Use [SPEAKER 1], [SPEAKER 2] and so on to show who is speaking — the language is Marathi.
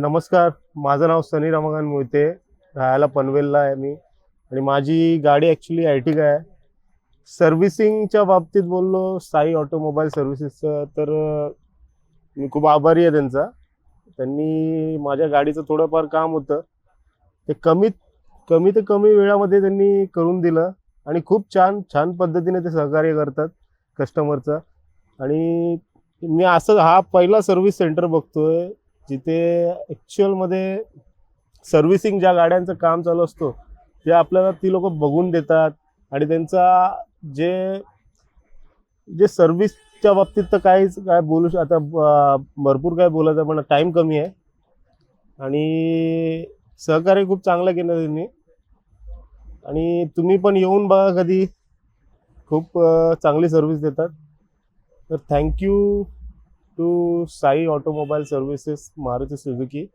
[SPEAKER 1] नमस्कार, माझं नाव सनी रमाकांत मोहिते, राहायला पनवेलला आहे मी. आणि माझी गाडी ॲक्च्युली अर्टिगा आहे. सर्व्हिसिंगच्या बाबतीत बोललो साई ऑटोमोबाईल सर्व्हिसेसचं, तर मी खूप आभारी आहे त्यांचा. त्यांनी माझ्या गाडीचं थोडंफार काम होतं ते कमी ते कमी वेळामध्ये त्यांनी करून दिलं आणि खूप छान छान पद्धतीने ते सहकार्य करतात कस्टमरचं. आणि मी असं हा पहिला सर्व्हिस सेंटर बघतोय जिथे ॲक्च्युअलमध्ये सर्व्हिसिंग ज्या गाड्यांचं काम चालू असतो ते आपल्याला ती लोक बघून देतात. आणि त्यांचा जे जे सर्व्हिसच्या बाबतीत तर काय बोलू आता भरपूर काय बोलायचं, पण टाईम कमी आहे. आणि सहकार्य खूप चांगलं केलं त्यांनी. आणि तुम्ही पण येऊन बघा कधी, खूप चांगली सर्व्हिस देतात. तर thank you to Sai automobile services Maruti Suzuki.